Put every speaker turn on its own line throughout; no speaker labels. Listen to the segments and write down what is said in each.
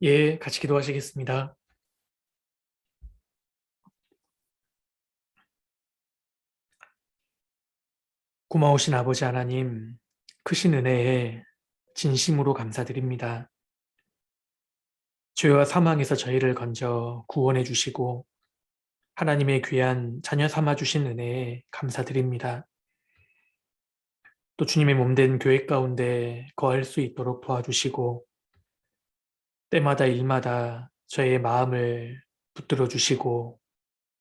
예, 같이 기도하시겠습니다. 고마우신 아버지 하나님, 크신 은혜에 진심으로 감사드립니다. 죄와 사망에서 저희를 건져 구원해 주시고 하나님의 귀한 자녀 삼아 주신 은혜에 감사드립니다. 또 주님의 몸된 교회 가운데 거할 수 있도록 도와주시고 때마다 일마다 저의 마음을 붙들어 주시고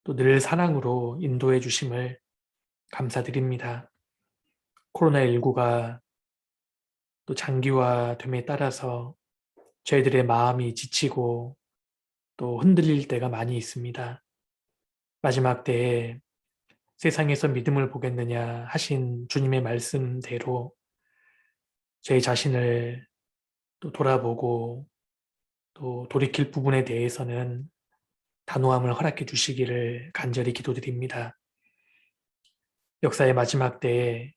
또 늘 사랑으로 인도해 주심을 감사드립니다. 코로나19가 또 장기화됨에 따라서 저희들의 마음이 지치고 또 흔들릴 때가 많이 있습니다. 마지막 때에 세상에서 믿음을 보겠느냐 하신 주님의 말씀대로 저희 자신을 또 돌아보고 또 돌이킬 부분에 대해서는 단호함을 허락해 주시기를 간절히 기도드립니다. 역사의 마지막 때에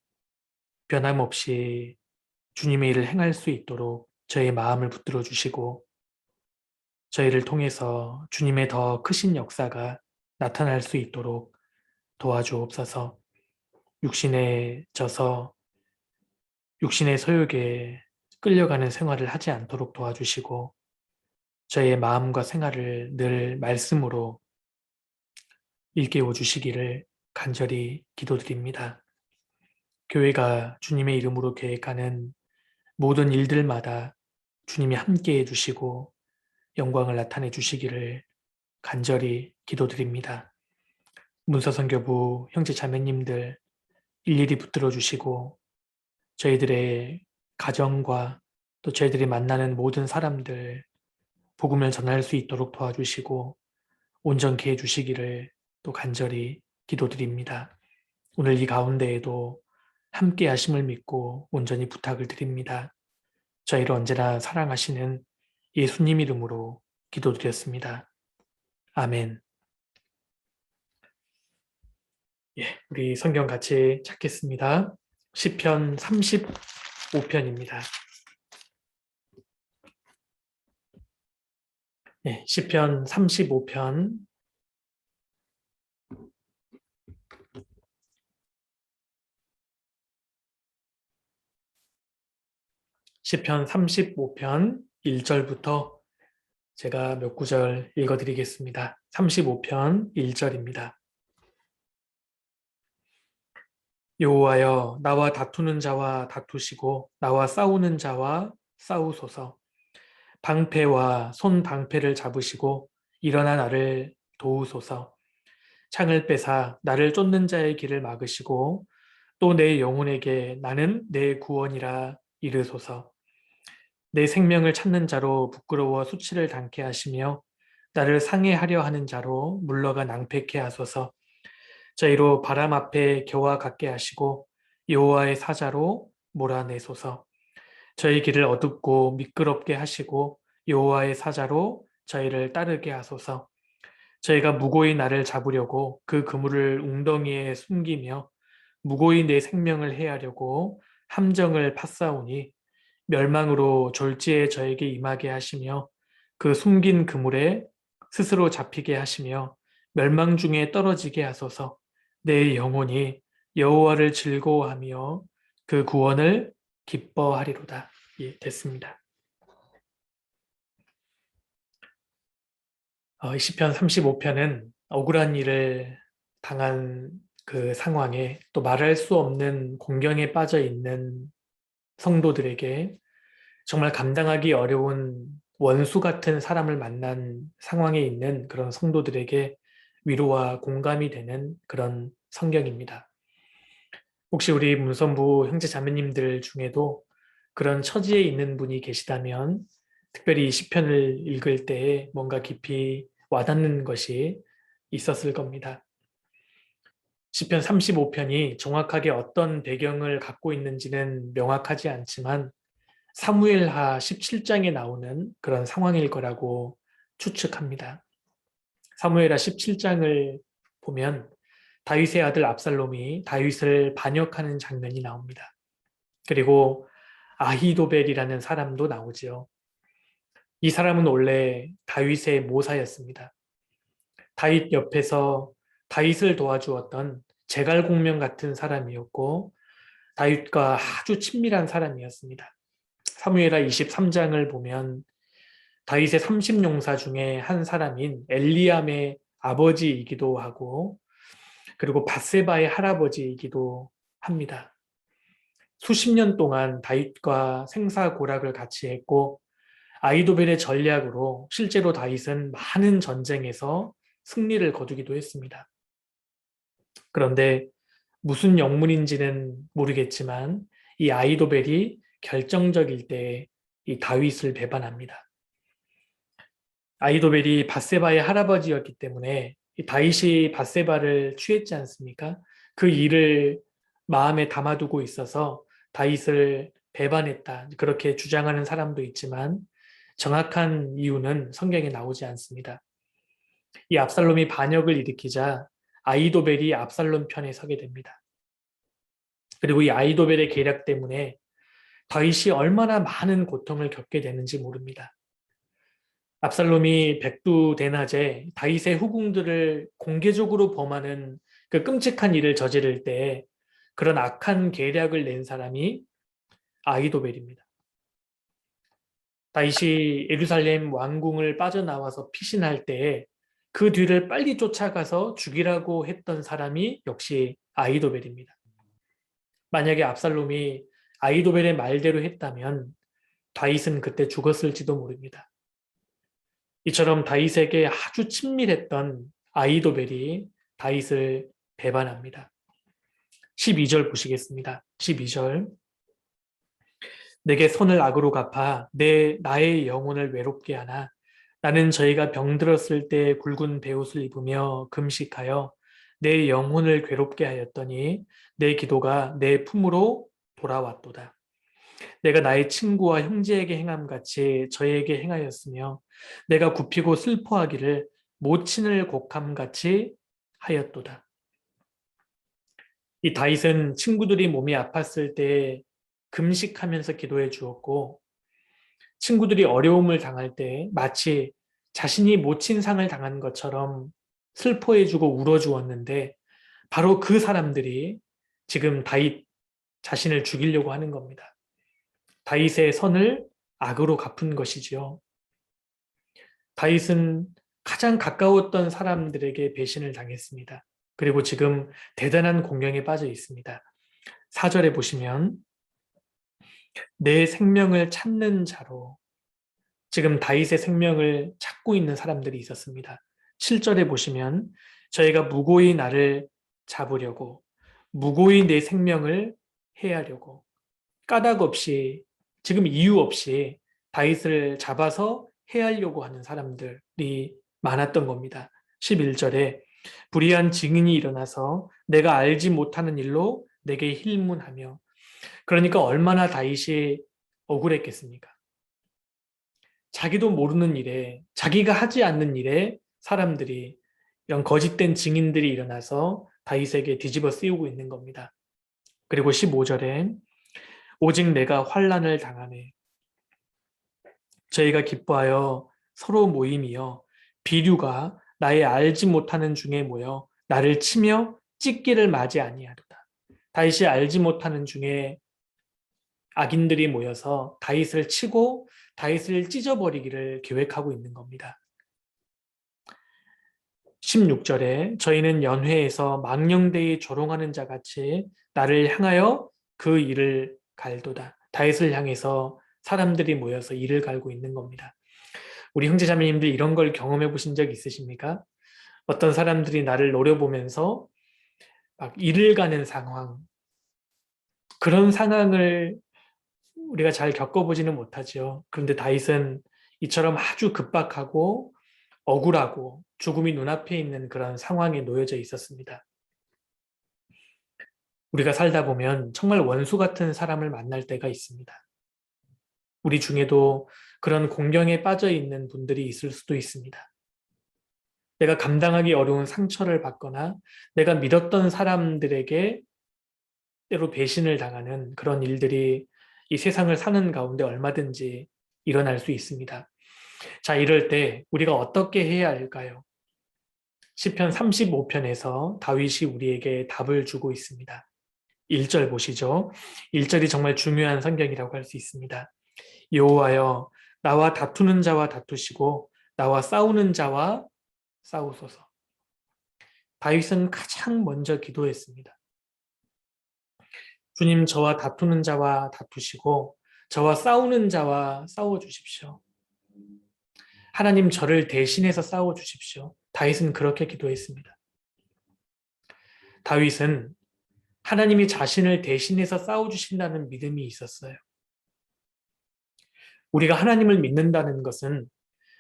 변함없이 주님의 일을 행할 수 있도록 저의 마음을 붙들어 주시고 저희를 통해서 주님의 더 크신 역사가 나타날 수 있도록 도와주옵소서. 육신에 져서 육신의 소욕에 끌려가는 생활을 하지 않도록 도와주시고 저의 마음과 생활을 늘 말씀으로 일깨워 주시기를 간절히 기도드립니다. 교회가 주님의 이름으로 계획하는 모든 일들마다 주님이 함께해 주시고 영광을 나타내 주시기를 간절히 기도드립니다. 문서선교부 형제 자매님들 일일이 붙들어 주시고 저희들의 가정과 또 저희들이 만나는 모든 사람들 복음을 전할 수 있도록 도와주시고 온전케 해주시기를 또 간절히 기도드립니다. 오늘 이 가운데에도 함께 하심을 믿고 온전히 부탁을 드립니다. 저희를 언제나 사랑하시는 예수님 이름으로 기도드렸습니다. 아멘. 예, 우리 성경 같이 찾겠습니다. 시편 35편입니다. 예, 시편 35편 시편 35편 1절부터 제가 몇 구절 읽어드리겠습니다. 35편 1절입니다. 여호와여 나와 다투는 자와 다투시고 나와 싸우는 자와 싸우소서. 방패와 손 방패를 잡으시고 일어나 나를 도우소서. 창을 빼사 나를 쫓는 자의 길을 막으시고 또 내 영혼에게 나는 내 구원이라 이르소서. 내 생명을 찾는 자로 부끄러워 수치를 당케 하시며 나를 상해하려 하는 자로 물러가 낭패케 하소서. 저희로 바람 앞에 겨와 같게 하시고 여호와의 사자로 몰아내소서. 저희 길을 어둡고 미끄럽게 하시고 여호와의 사자로 저희를 따르게 하소서. 저희가 무고히 나를 잡으려고 그 그물을 웅덩이에 숨기며 무고히 내 생명을 해하려고 함정을 팠사오니 멸망으로 졸지에 저에게 임하게 하시며 그 숨긴 그물에 스스로 잡히게 하시며 멸망 중에 떨어지게 하소서. 내 영혼이 여호와를 즐거워하며 그 구원을 기뻐하리로다. 예, 됐습니다. 시편 35편은 억울한 일을 당한 그 상황에 또 말할 수 없는 공경에 빠져 있는 성도들에게 정말 감당하기 어려운 원수 같은 사람을 만난 상황에 있는 그런 성도들에게 위로와 공감이 되는 그런 성경입니다. 혹시 우리 문선부 형제 자매님들 중에도 그런 처지에 있는 분이 계시다면 특별히 이 시편을 읽을 때 뭔가 깊이 와닿는 것이 있었을 겁니다. 시편 35편이 정확하게 어떤 배경을 갖고 있는지는 명확하지 않지만 사무엘하 17장에 나오는 그런 상황일 거라고 추측합니다. 사무엘하 17장을 보면 다윗의 아들 압살롬이 다윗을 반역하는 장면이 나옵니다. 그리고 아히도벨이라는 사람도 나오지요. 이 사람은 원래 다윗의 모사였습니다. 다윗 옆에서 다윗을 도와주었던 제갈공명 같은 사람이었고 다윗과 아주 친밀한 사람이었습니다. 사무엘하 23장을 보면 다윗의 30용사 중에 한 사람인 엘리암의 아버지이기도 하고 그리고 밧세바의 할아버지이기도 합니다. 수십 년 동안 다윗과 생사고락을 같이 했고 아이도벨의 전략으로 실제로 다윗은 많은 전쟁에서 승리를 거두기도 했습니다. 그런데 무슨 영문인지는 모르겠지만 이 아이도벨이 결정적일 때 이 다윗을 배반합니다. 아이도벨이 밧세바의 할아버지였기 때문에 이 다윗이 밧세바를 취했지 않습니까? 그 일을 마음에 담아두고 있어서 다윗을 배반했다. 그렇게 주장하는 사람도 있지만 정확한 이유는 성경에 나오지 않습니다. 이 압살롬이 반역을 일으키자 아이도벨이 압살롬 편에 서게 됩니다. 그리고 이 아이도벨의 계략 때문에 다윗이 얼마나 많은 고통을 겪게 되는지 모릅니다. 압살롬이 백두대낮에 다윗의 후궁들을 공개적으로 범하는 그 끔찍한 일을 저지를 때 그런 악한 계략을 낸 사람이 아이도벨입니다. 다윗이 예루살렘 왕궁을 빠져나와서 피신할 때 그 뒤를 빨리 쫓아가서 죽이라고 했던 사람이 역시 아이도벨입니다. 만약에 압살롬이 아이도벨의 말대로 했다면 다윗은 그때 죽었을지도 모릅니다. 이처럼 다윗에게 아주 친밀했던 아이도벨이 다윗을 배반합니다. 12절 보시겠습니다. 12절 내게 선을 악으로 갚아 나의 영혼을 외롭게 하나 나는 저희가 병들었을 때 굵은 베옷을 입으며 금식하여 내 영혼을 괴롭게 하였더니 내 기도가 내 품으로 돌아왔도다. 내가 나의 친구와 형제에게 행함같이 저에게 행하였으며 내가 굽히고 슬퍼하기를 모친을 곡함같이 하였도다. 이 다윗은 친구들이 몸이 아팠을 때 금식하면서 기도해 주었고 친구들이 어려움을 당할 때 마치 자신이 모친 상을 당한 것처럼 슬퍼해주고 울어주었는데 바로 그 사람들이 지금 다윗 자신을 죽이려고 하는 겁니다. 다윗의 선을 악으로 갚은 것이지요. 다윗은 가장 가까웠던 사람들에게 배신을 당했습니다. 그리고 지금 대단한 공경에 빠져 있습니다. 4절에 보시면 내 생명을 찾는 자로 지금 다윗의 생명을 찾고 있는 사람들이 있었습니다. 7절에 보시면 저희가 무고히 나를 잡으려고 무고히 내 생명을 해하려고 까닭 없이 지금 이유 없이 다윗을 잡아서 해하려고 하는 사람들이 많았던 겁니다. 11절에 불의한 증인이 일어나서 내가 알지 못하는 일로 내게 힐문하며 그러니까 얼마나 다윗이 억울했겠습니까? 자기도 모르는 일에 자기가 하지 않는 일에 사람들이 이런 거짓된 증인들이 일어나서 다윗에게 뒤집어 쓰이고 있는 겁니다. 그리고 15절에 오직 내가 환난을 당하네 저희가 기뻐하여 서로 모임이여 비류가 나의 알지 못하는 중에 모여 나를 치며 찢기를 맞이 아니하도다. 다윗이 알지 못하는 중에 악인들이 모여서 다윗을 치고 다윗을 찢어버리기를 계획하고 있는 겁니다. 16절에 저희는 연회에서 망령되이 조롱하는 자 같이 나를 향하여 그 일을 갈도다. 다윗을 향해서 사람들이 모여서 일을 갈고 있는 겁니다. 우리 형제자매님들 이런 걸 경험해 보신 적 있으십니까? 어떤 사람들이 나를 노려보면서 막 일을 가는 상황, 그런 상황을 우리가 잘 겪어보지는 못하죠. 그런데 다윗은 이처럼 아주 급박하고 억울하고 죽음이 눈앞에 있는 그런 상황에 놓여져 있었습니다. 우리가 살다 보면 정말 원수 같은 사람을 만날 때가 있습니다. 우리 중에도 그런 공경에 빠져 있는 분들이 있을 수도 있습니다. 내가 감당하기 어려운 상처를 받거나 내가 믿었던 사람들에게 때로 배신을 당하는 그런 일들이 이 세상을 사는 가운데 얼마든지 일어날 수 있습니다. 자, 이럴 때 우리가 어떻게 해야 할까요? 시편 35편에서 다윗이 우리에게 답을 주고 있습니다. 1절 보시죠. 1절이 정말 중요한 성경이라고 할 수 있습니다. 여호와여, 나와 다투는 자와 다투시고 나와 싸우는 자와 싸우소서. 다윗은 가장 먼저 기도했습니다. 주님, 저와 다투는 자와 다투시고 저와 싸우는 자와 싸워 주십시오. 하나님, 저를 대신해서 싸워 주십시오. 다윗은 그렇게 기도했습니다. 다윗은 하나님이 자신을 대신해서 싸워 주신다는 믿음이 있었어요. 우리가 하나님을 믿는다는 것은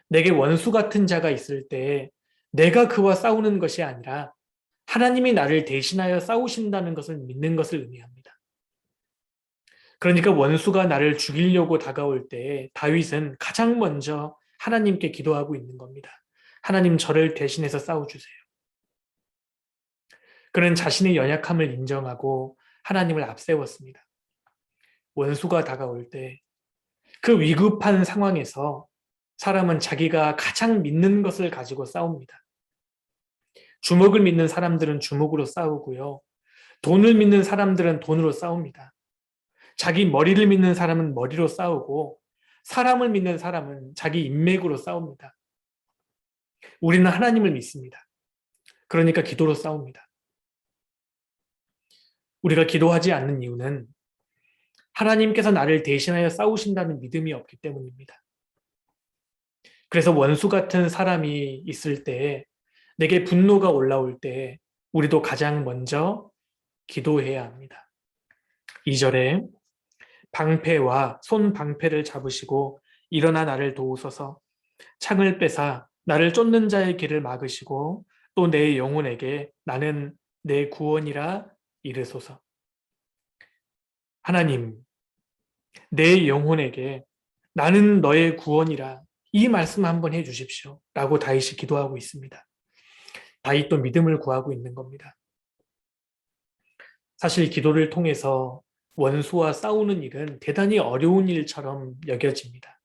내게 원수 같은 자가 있을 때 내가 그와 싸우는 것이 아니라 하나님이 나를 대신하여 싸우신다는 것을 믿는 것을 의미합니다. 그러니까 원수가 나를 죽이려고 다가올 때 다윗은 가장 먼저 하나님께 기도하고 있는 겁니다. 하나님, 저를 대신해서 싸워주세요. 그는 자신의 연약함을 인정하고 하나님을 앞세웠습니다. 원수가 다가올 때 그 위급한 상황에서 사람은 자기가 가장 믿는 것을 가지고 싸웁니다. 주먹을 믿는 사람들은 주먹으로 싸우고요. 돈을 믿는 사람들은 돈으로 싸웁니다. 자기 머리를 믿는 사람은 머리로 싸우고 사람을 믿는 사람은 자기 인맥으로 싸웁니다. 우리는 하나님을 믿습니다. 그러니까 기도로 싸웁니다. 우리가 기도하지 않는 이유는 하나님께서 나를 대신하여 싸우신다는 믿음이 없기 때문입니다. 그래서 원수 같은 사람이 있을 때, 내게 분노가 올라올 때 우리도 가장 먼저 기도해야 합니다. 2절에 방패와 손 방패를 잡으시고 일어나 나를 도우소서. 창을 빼사 나를 쫓는 자의 길을 막으시고 또 내 영혼에게 나는 내 구원이라 이르소서. 하나님, 내 영혼에게 나는 너의 구원이라, 이 말씀 한번 해주십시오 라고 다윗이 기도하고 있습니다. 다윗도 믿음을 구하고 있는 겁니다. 사실 기도를 통해서 원수와 싸우는 일은 대단히 어려운 일처럼 여겨집니다.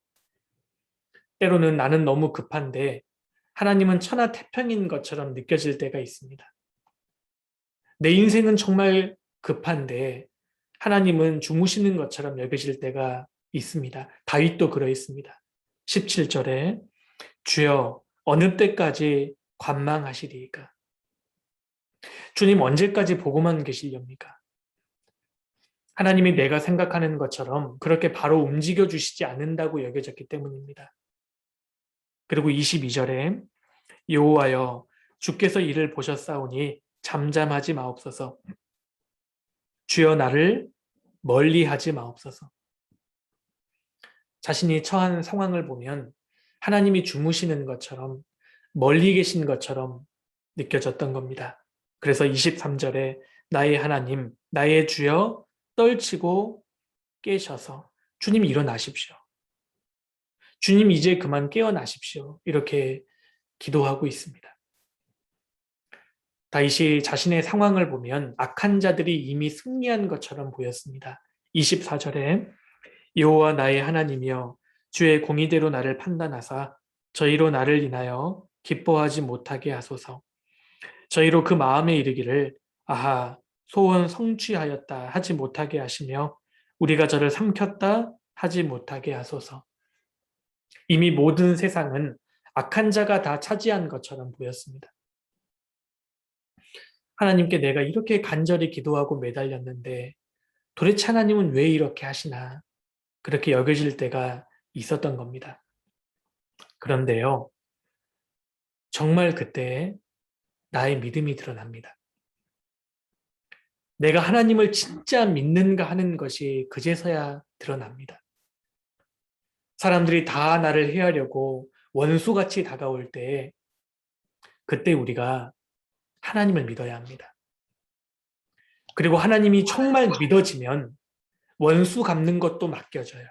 때로는 나는 너무 급한데 하나님은 천하태평인 것처럼 느껴질 때가 있습니다. 내 인생은 정말 급한데 하나님은 주무시는 것처럼 여겨질 때가 있습니다. 다윗도 그러했습니다. 17절에 주여 어느 때까지 관망하시리이까? 주님, 언제까지 보고만 계시렵니까? 하나님이 내가 생각하는 것처럼 그렇게 바로 움직여 주시지 않는다고 여겨졌기 때문입니다. 그리고 22절에 여호와여, 주께서 이를 보셨사오니 잠잠하지 마옵소서. 주여 나를 멀리하지 마옵소서. 자신이 처한 상황을 보면 하나님이 주무시는 것처럼, 멀리 계신 것처럼 느껴졌던 겁니다. 그래서 23절에 나의 하나님, 나의 주여 떨치고 깨셔서 주님 일어나십시오. 주님 이제 그만 깨어나십시오. 이렇게 기도하고 있습니다. 다윗이 자신의 상황을 보면 악한 자들이 이미 승리한 것처럼 보였습니다. 24절에 여호와 나의 하나님이여, 주의 공의대로 나를 판단하사 저희로 나를 인하여 기뻐하지 못하게 하소서. 저희로 그 마음에 이르기를 아하 소원 성취하였다 하지 못하게 하시며 우리가 저를 삼켰다 하지 못하게 하소서. 이미 모든 세상은 악한 자가 다 차지한 것처럼 보였습니다. 하나님께 내가 이렇게 간절히 기도하고 매달렸는데 도대체 하나님은 왜 이렇게 하시나, 그렇게 여겨질 때가 있었던 겁니다. 그런데요, 정말 그때 나의 믿음이 드러납니다. 내가 하나님을 진짜 믿는가 하는 것이 그제서야 드러납니다. 사람들이 다 나를 해하려고 원수같이 다가올 때, 그때 우리가 하나님을 믿어야 합니다. 그리고 하나님이 정말 믿어지면 원수 갚는 것도 맡겨져요.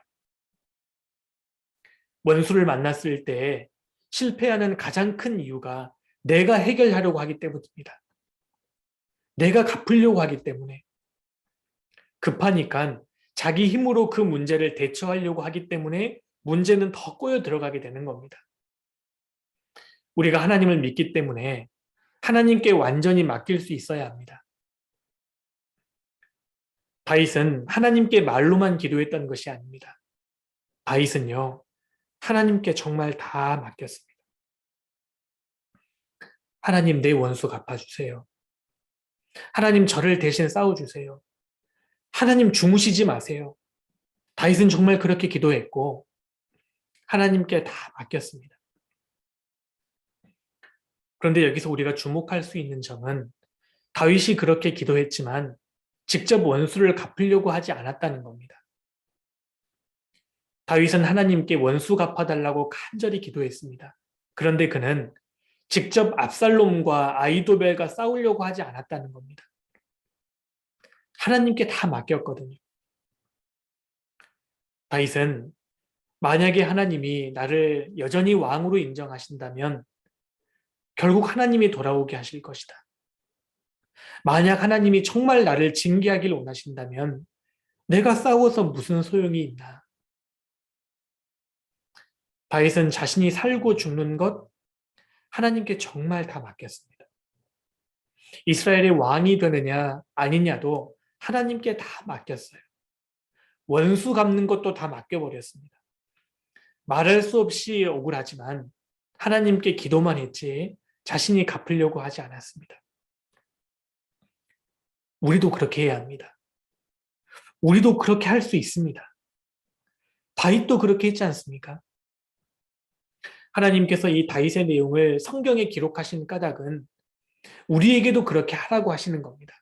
원수를 만났을 때 실패하는 가장 큰 이유가 내가 해결하려고 하기 때문입니다. 내가 갚으려고 하기 때문에. 급하니까 자기 힘으로 그 문제를 대처하려고 하기 때문에 문제는 더 꼬여 들어가게 되는 겁니다. 우리가 하나님을 믿기 때문에 하나님께 완전히 맡길 수 있어야 합니다. 다윗은 하나님께 말로만 기도했던 것이 아닙니다. 다윗은요, 하나님께 정말 다 맡겼습니다. 하나님, 내 원수 갚아주세요. 하나님, 저를 대신 싸워주세요. 하나님, 주무시지 마세요. 다윗은 정말 그렇게 기도했고 하나님께 다 맡겼습니다. 그런데 여기서 우리가 주목할 수 있는 점은 다윗이 그렇게 기도했지만 직접 원수를 갚으려고 하지 않았다는 겁니다. 다윗은 하나님께 원수 갚아달라고 간절히 기도했습니다. 그런데 그는 직접 압살롬과 아히도벨과 싸우려고 하지 않았다는 겁니다. 하나님께 다 맡겼거든요. 다윗은 만약에 하나님이 나를 여전히 왕으로 인정하신다면 결국 하나님이 돌아오게 하실 것이다. 만약 하나님이 정말 나를 징계하길 원하신다면 내가 싸워서 무슨 소용이 있나? 다윗은 자신이 살고 죽는 것 하나님께 정말 다 맡겼습니다. 이스라엘의 왕이 되느냐 아니냐도 하나님께 다 맡겼어요. 원수 갚는 것도 다 맡겨버렸습니다. 말할 수 없이 억울하지만 하나님께 기도만 했지 자신이 갚으려고 하지 않았습니다. 우리도 그렇게 해야 합니다. 우리도 그렇게 할 수 있습니다. 다윗도 그렇게 했지 않습니까? 하나님께서 이 다윗의 내용을 성경에 기록하신 까닭은 우리에게도 그렇게 하라고 하시는 겁니다.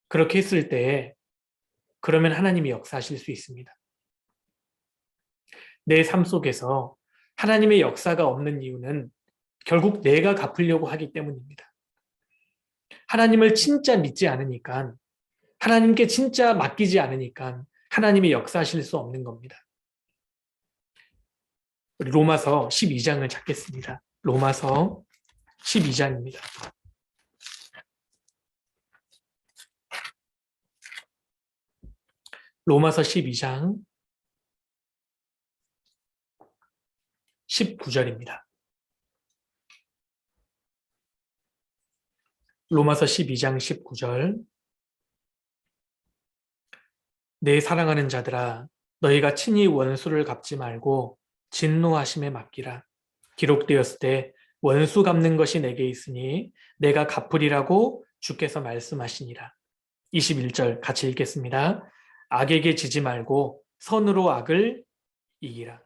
그렇게 했을 때 그러면 하나님이 역사하실 수 있습니다. 내 삶 속에서 하나님의 역사가 없는 이유는 결국 내가 갚으려고 하기 때문입니다. 하나님을 진짜 믿지 않으니까, 하나님께 진짜 맡기지 않으니까 하나님이 역사하실 수 없는 겁니다. 우리 로마서 12장을 찾겠습니다. 로마서 12장입니다. 로마서 12장 19절입니다. 로마서 12장 19절. 내 사랑하는 자들아, 너희가 친히 원수를 갚지 말고 진노하심에 맡기라. 기록되었을 때 원수 갚는 것이 내게 있으니 내가 갚으리라고 주께서 말씀하시니라. 21절 같이 읽겠습니다. 악에게 지지 말고 선으로 악을 이기라.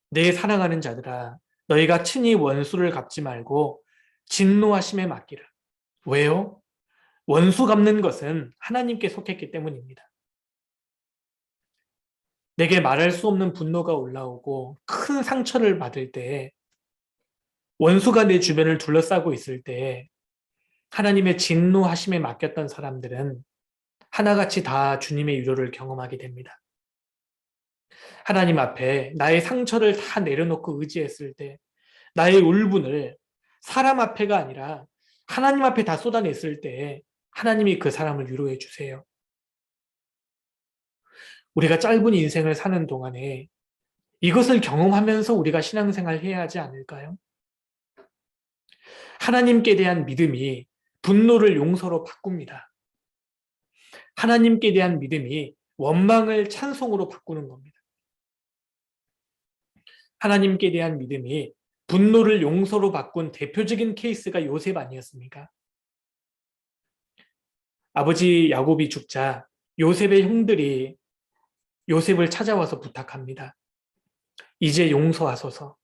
내 사랑하는 자들아, 너희가 친히 원수를 갚지 말고 진노하심에 맡기라. 왜요? 원수 갚는 것은 하나님께 속했기 때문입니다. 내게 말할 수 없는 분노가 올라오고 큰 상처를 받을 때, 원수가 내 주변을 둘러싸고 있을 때 하나님의 진노하심에 맡겼던 사람들은 하나같이 다 주님의 위로를 경험하게 됩니다. 하나님 앞에 나의 상처를 다 내려놓고 의지했을 때, 나의 울분을 사람 앞에가 아니라 하나님 앞에 다 쏟아냈을 때 하나님이 그 사람을 위로해 주세요. 우리가 짧은 인생을 사는 동안에 이것을 경험하면서 우리가 신앙생활 해야 하지 않을까요? 하나님께 대한 믿음이 분노를 용서로 바꿉니다. 하나님께 대한 믿음이 원망을 찬송으로 바꾸는 겁니다. 하나님께 대한 믿음이 분노를 용서로 바꾼 대표적인 케이스가 요셉 아니었습니까? 아버지 야곱이 죽자 요셉의 형들이 요셉을 찾아와서 부탁합니다. 이제 용서하소서.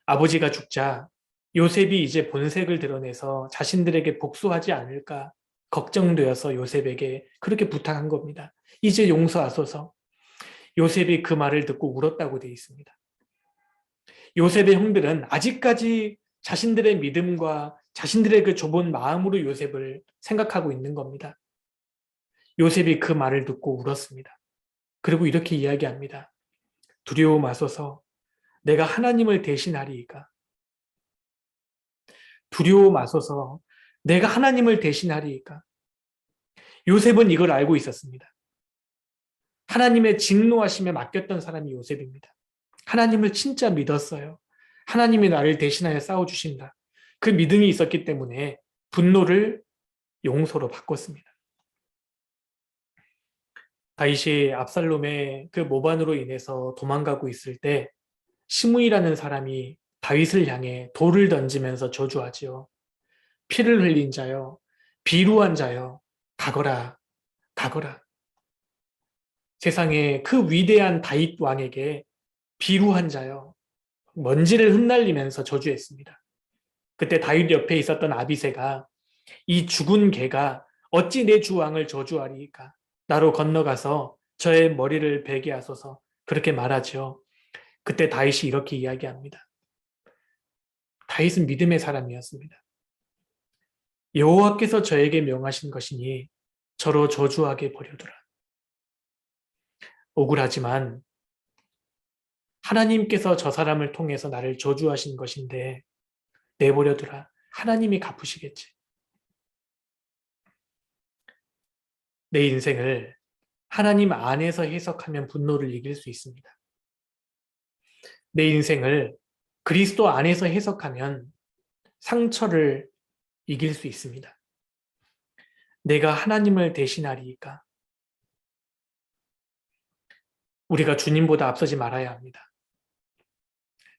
아버지가 죽자 요셉이 이제 본색을 드러내서 자신들에게 복수하지 않을까 걱정되어서 요셉에게 그렇게 부탁한 겁니다. 이제 용서하소서. 요셉이 그 말을 듣고 울었다고 되어 있습니다. 요셉의 형들은 아직까지 자신들의 믿음과 자신들의 그 좁은 마음으로 요셉을 생각하고 있는 겁니다. 요셉이 그 말을 듣고 울었습니다. 그리고 이렇게 이야기합니다. 두려워 마소서. 내가 하나님을 대신하리이까. 두려워 마소서. 내가 하나님을 대신하리이까. 요셉은 이걸 알고 있었습니다. 하나님의 진노하심에 맡겼던 사람이 요셉입니다. 하나님을 진짜 믿었어요. 하나님이 나를 대신하여 싸워주신다. 그 믿음이 있었기 때문에 분노를 용서로 바꿨습니다. 다윗이 압살롬의 그 모반으로 인해서 도망가고 있을 때 시므이라는 사람이 다윗을 향해 돌을 던지면서 저주하지요. 피를 흘린 자여, 비루한 자여, 가거라, 가거라. 세상에 그 위대한 다윗 왕에게 비루한 자여, 먼지를 흩날리면서 저주했습니다. 그때 다윗 옆에 있었던 아비새가 이 죽은 개가 어찌 내 주 왕을 저주하리이까? 나로 건너가서 저의 머리를 베게 하소서. 그렇게 말하죠. 그때 다윗이 이렇게 이야기합니다. 다윗은 믿음의 사람이었습니다. 여호와께서 저에게 명하신 것이니 저로 저주하게 버려두라. 억울하지만 하나님께서 저 사람을 통해서 나를 저주하신 것인데 내버려두라. 하나님이 갚으시겠지. 내 인생을 하나님 안에서 해석하면 분노를 이길 수 있습니다. 내 인생을 그리스도 안에서 해석하면 상처를 이길 수 있습니다. 내가 하나님을 대신하리이까? 우리가 주님보다 앞서지 말아야 합니다.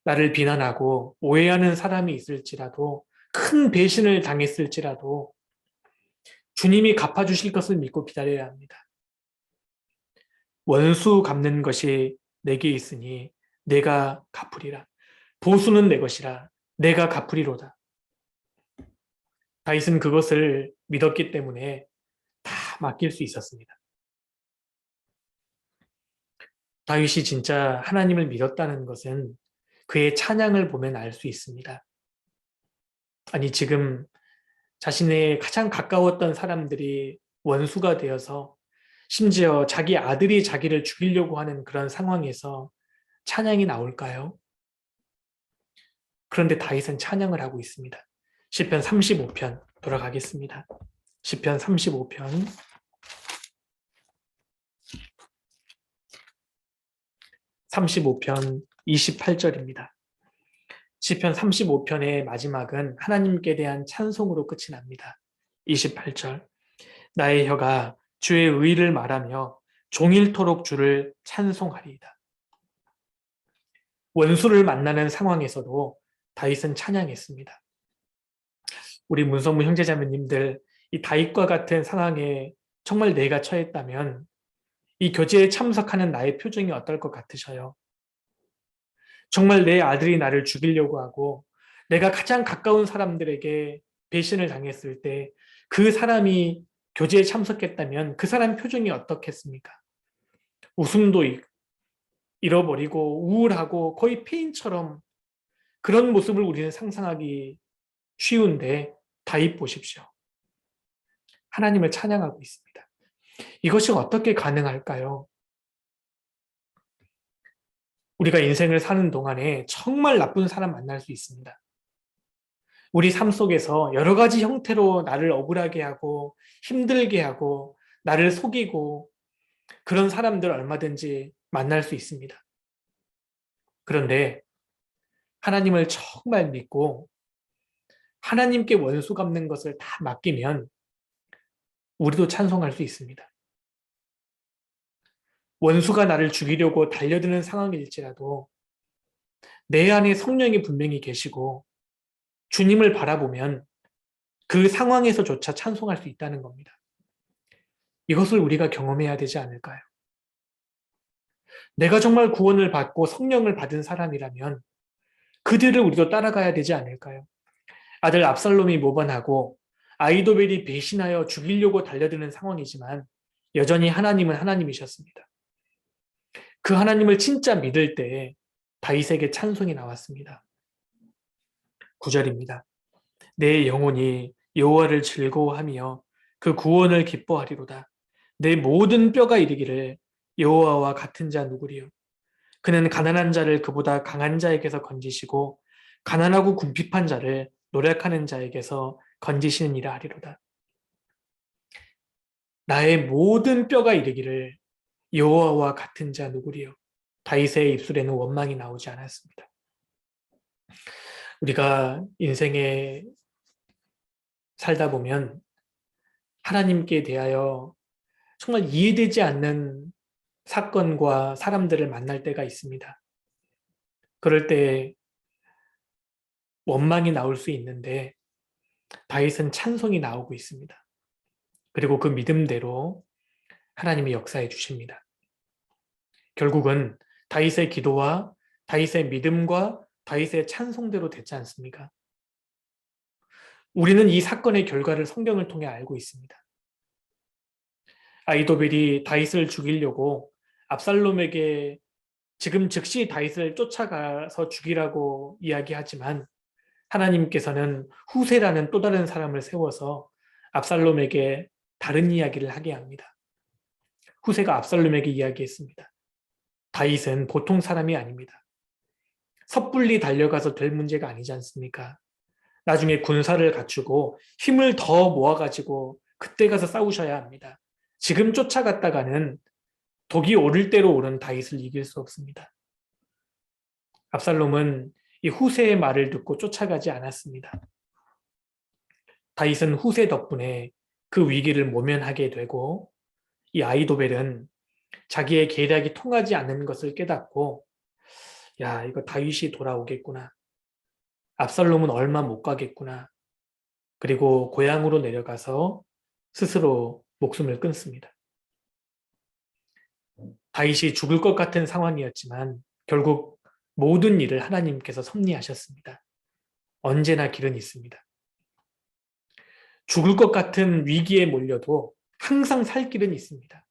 나를 비난하고 오해하는 사람이 있을지라도, 큰 배신을 당했을지라도 주님이 갚아주실 것을 믿고 기다려야 합니다. 원수 갚는 것이 내게 있으니 내가 갚으리라. 보수는 내 것이라 내가 갚으리로다. 다윗은 그것을 믿었기 때문에 다 맡길 수 있었습니다. 다윗이 진짜 하나님을 믿었다는 것은 그의 찬양을 보면 알 수 있습니다. 아니, 지금 자신의 가장 가까웠던 사람들이 원수가 되어서 심지어 자기 아들이 자기를 죽이려고 하는 그런 상황에서 찬양이 나올까요? 그런데 다윗은 찬양을 하고 있습니다. 시편 35편 돌아가겠습니다. 시편 35편 35편 28절입니다. 시편 35편의 마지막은 하나님께 대한 찬송으로 끝이 납니다. 28절 나의 혀가 주의 의를 말하며 종일토록 주를 찬송하리이다. 원수를 만나는 상황에서도 다윗은 찬양했습니다. 우리 문성무 형제자매님들, 이 다윗과 같은 상황에 정말 내가 처했다면 이 교제에 참석하는 나의 표정이 어떨 것 같으셔요? 정말 내 아들이 나를 죽이려고 하고 내가 가장 가까운 사람들에게 배신을 당했을 때 그 사람이 교제에 참석했다면 그 사람 표정이 어떻겠습니까? 웃음도 잃어버리고 우울하고 거의 폐인처럼 그런 모습을 우리는 상상하기 쉬운데 다윗 보십시오. 하나님을 찬양하고 있습니다. 이것이 어떻게 가능할까요? 우리가 인생을 사는 동안에 정말 나쁜 사람 만날 수 있습니다. 우리 삶 속에서 여러 가지 형태로 나를 억울하게 하고 힘들게 하고 나를 속이고 그런 사람들 얼마든지 만날 수 있습니다. 그런데 하나님을 정말 믿고 하나님께 원수 갚는 것을 다 맡기면 우리도 찬송할 수 있습니다. 원수가 나를 죽이려고 달려드는 상황일지라도 내 안에 성령이 분명히 계시고 주님을 바라보면 그 상황에서조차 찬송할 수 있다는 겁니다. 이것을 우리가 경험해야 되지 않을까요? 내가 정말 구원을 받고 성령을 받은 사람이라면 그들을 우리도 따라가야 되지 않을까요? 아들 압살롬이 모반하고 아이도벨이 배신하여 죽이려고 달려드는 상황이지만 여전히 하나님은 하나님이셨습니다. 그 하나님을 진짜 믿을 때에 다윗에게 찬송이 나왔습니다. 9절입니다. 내 영혼이 여호와를 즐거워하며 그 구원을 기뻐하리로다. 내 모든 뼈가 이르기를 여호와와 같은 자 누구리요? 그는 가난한 자를 그보다 강한 자에게서 건지시고 가난하고 궁핍한 자를 노력하는 자에게서 건지시느니라 하리로다. 나의 모든 뼈가 이르기를 여호와와 같은 자 누구리요? 다윗의 입술에는 원망이 나오지 않았습니다. 우리가 인생에 살다 보면 하나님께 대하여 정말 이해되지 않는 사건과 사람들을 만날 때가 있습니다. 그럴 때 원망이 나올 수 있는데 다윗은 찬송이 나오고 있습니다. 그리고 그 믿음대로 하나님이 역사해 주십니다. 결국은 다윗의 기도와 다윗의 믿음과 다윗의 찬송대로 됐지 않습니까? 우리는 이 사건의 결과를 성경을 통해 알고 있습니다. 아이도벨이 다윗을 죽이려고 압살롬에게 지금 즉시 다윗을 쫓아가서 죽이라고 이야기하지만 하나님께서는 후세라는 또 다른 사람을 세워서 압살롬에게 다른 이야기를 하게 합니다. 후세가 압살롬에게 이야기했습니다. 다윗은 보통 사람이 아닙니다. 섣불리 달려가서 될 문제가 아니지 않습니까? 나중에 군사를 갖추고 힘을 더 모아가지고 그때 가서 싸우셔야 합니다. 지금 쫓아갔다가는 독이 오를 대로 오른 다윗을 이길 수 없습니다. 압살롬은 이 후세의 말을 듣고 쫓아가지 않았습니다. 다윗은 후세 덕분에 그 위기를 모면하게 되고 이 아이도벨은 자기의 계략이 통하지 않는 것을 깨닫고 야, 이거 다윗이 돌아오겠구나. 압살롬은 얼마 못 가겠구나. 그리고 고향으로 내려가서 스스로 목숨을 끊습니다. 다윗이 죽을 것 같은 상황이었지만 결국 모든 일을 하나님께서 섭리하셨습니다. 언제나 길은 있습니다. 죽을 것 같은 위기에 몰려도 항상 살 길은 있습니다.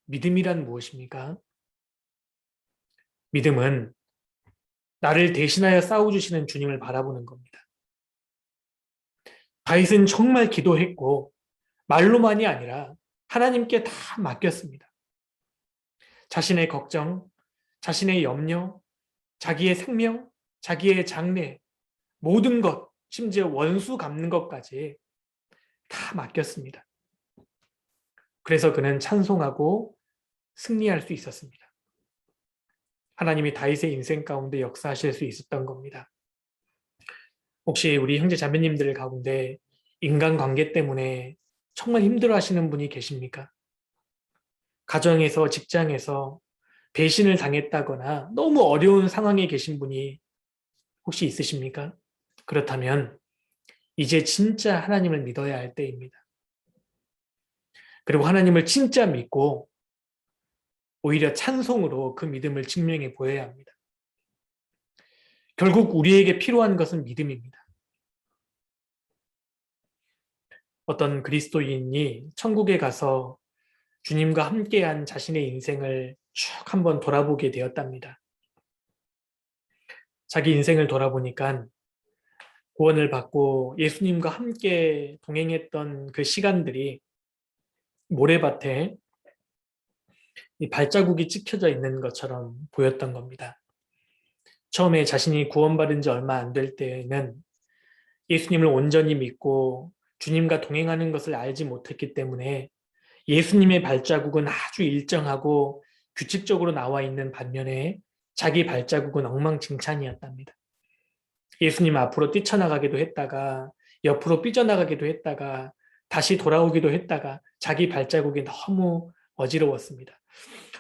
믿음이란 무엇입니까? 믿음은 나를 대신하여 싸워주시는 주님을 바라보는 겁니다. 다윗은 정말 기도했고 말로만이 아니라 하나님께 다 맡겼습니다. 자신의 걱정, 자신의 염려, 자기의 생명, 자기의 장래, 모든 것, 심지어 원수 갚는 것까지 다 맡겼습니다. 그래서 그는 찬송하고 승리할 수 있었습니다. 하나님이 다윗의 인생 가운데 역사하실 수 있었던 겁니다. 혹시 우리 형제 자매님들 가운데 인간관계 때문에 정말 힘들어하시는 분이 계십니까? 가정에서, 직장에서 배신을 당했다거나 너무 어려운 상황에 계신 분이 혹시 있으십니까? 그렇다면 이제 진짜 하나님을 믿어야 할 때입니다. 그리고 하나님을 진짜 믿고 오히려 찬송으로 그 믿음을 증명해 보여야 합니다. 결국 우리에게 필요한 것은 믿음입니다. 어떤 그리스도인이 천국에 가서 주님과 함께한 자신의 인생을 쭉 한번 돌아보게 되었답니다. 자기 인생을 돌아보니까 구원을 받고 예수님과 함께 동행했던 그 시간들이 모래밭에 이 발자국이 찍혀져 있는 것처럼 보였던 겁니다. 처음에 자신이 구원받은 지 얼마 안 될 때에는 예수님을 온전히 믿고 주님과 동행하는 것을 알지 못했기 때문에 예수님의 발자국은 아주 일정하고 규칙적으로 나와 있는 반면에 자기 발자국은 엉망진창이었답니다. 예수님 앞으로 뛰쳐나가기도 했다가 옆으로 삐져나가기도 했다가 다시 돌아오기도 했다가 자기 발자국이 너무 어지러웠습니다.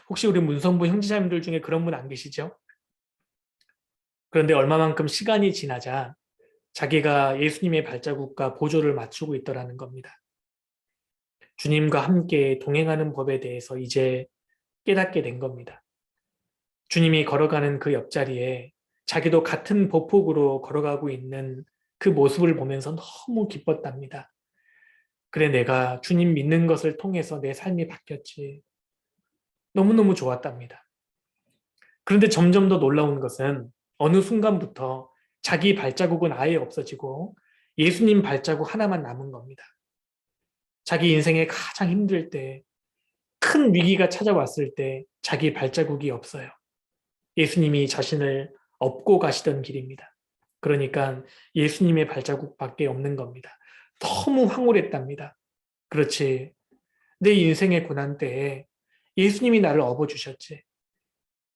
혹시 우리 문성부 형제자매들 중에 그런 분 안 계시죠? 그런데 얼마만큼 시간이 지나자 자기가 예수님의 발자국과 보조를 맞추고 있더라는 겁니다. 주님과 함께 동행하는 법에 대해서 이제 깨닫게 된 겁니다. 주님이 걸어가는 그 옆자리에 자기도 같은 보폭으로 걸어가고 있는 그 모습을 보면서 너무 기뻤답니다. 그래, 내가 주님 믿는 것을 통해서 내 삶이 바뀌었지. 너무너무 좋았답니다. 그런데 점점 더 놀라운 것은 어느 순간부터 자기 발자국은 아예 없어지고 예수님 발자국 하나만 남은 겁니다. 자기 인생에 가장 힘들 때, 큰 위기가 찾아왔을 때 자기 발자국이 없어요. 예수님이 자신을 업고 가시던 길입니다. 그러니까 예수님의 발자국밖에 없는 겁니다. 너무 황홀했답니다. 그렇지. 내 인생의 고난 때에 예수님이 나를 업어주셨지.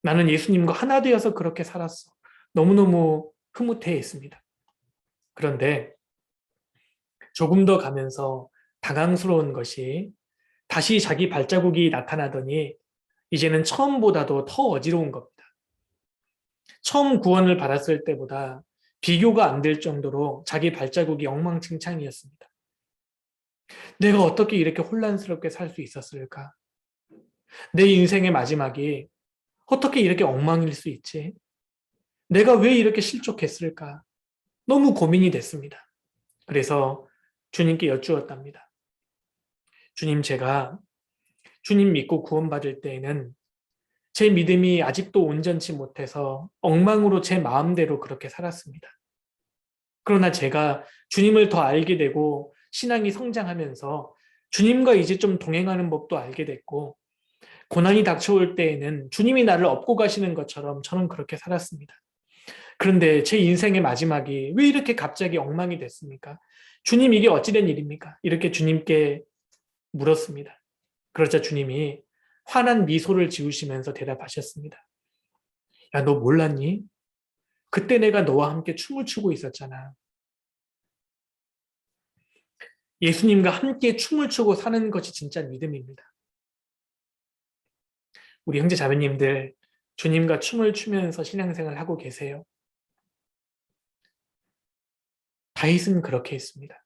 나는 예수님과 하나 되어서 그렇게 살았어. 너무너무 흐뭇해했습니다. 그런데 조금 더 가면서 당황스러운 것이 다시 자기 발자국이 나타나더니 이제는 처음보다도 더 어지러운 겁니다. 처음 구원을 받았을 때보다 비교가 안 될 정도로 자기 발자국이 엉망진창이었습니다. 내가 어떻게 이렇게 혼란스럽게 살 수 있었을까? 내 인생의 마지막이 어떻게 이렇게 엉망일 수 있지? 내가 왜 이렇게 실족했을까? 너무 고민이 됐습니다. 그래서 주님께 여쭈었답니다. 주님, 제가 주님 믿고 구원받을 때에는 제 믿음이 아직도 온전치 못해서 엉망으로 제 마음대로 그렇게 살았습니다. 그러나 제가 주님을 더 알게 되고 신앙이 성장하면서 주님과 이제 좀 동행하는 법도 알게 됐고 고난이 닥쳐올 때에는 주님이 나를 업고 가시는 것처럼 저는 그렇게 살았습니다. 그런데 제 인생의 마지막이 왜 이렇게 갑자기 엉망이 됐습니까? 주님, 이게 어찌된 일입니까? 이렇게 주님께 물었습니다. 그러자 주님이 환한 미소를 지으시면서 대답하셨습니다. 야, 너 몰랐니? 그때 내가 너와 함께 춤을 추고 있었잖아. 예수님과 함께 춤을 추고 사는 것이 진짜 믿음입니다. 우리 형제 자매님들, 주님과 춤을 추면서 신앙생활을 하고 계세요. 다윗은 그렇게 했습니다.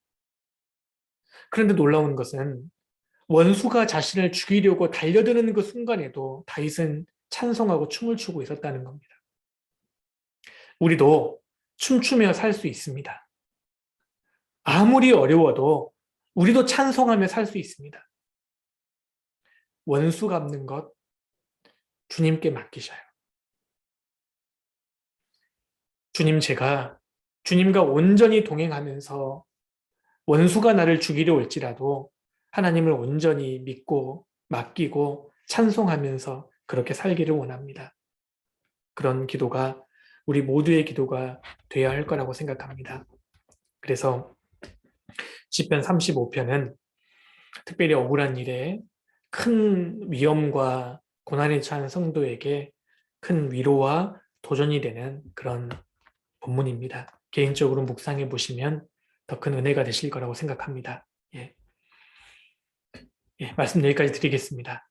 그런데 놀라운 것은 원수가 자신을 죽이려고 달려드는 그 순간에도 다윗은 찬송하고 춤을 추고 있었다는 겁니다. 우리도 춤추며 살 수 있습니다. 아무리 어려워도 우리도 찬송하며 살 수 있습니다. 원수 갚는 것 주님께 맡기셔요. 주님, 제가 주님과 온전히 동행하면서 원수가 나를 죽이려 올지라도 하나님을 온전히 믿고 맡기고 찬송하면서 그렇게 살기를 원합니다. 그런 기도가 우리 모두의 기도가 되어야 할 거라고 생각합니다. 그래서 시편 35편은 특별히 억울한 일에 큰 위험과 고난에 처한 성도에게 큰 위로와 도전이 되는 그런 본문입니다. 개인적으로 묵상해 보시면 더 큰 은혜가 되실 거라고 생각합니다. 예, 말씀 여기까지 드리겠습니다.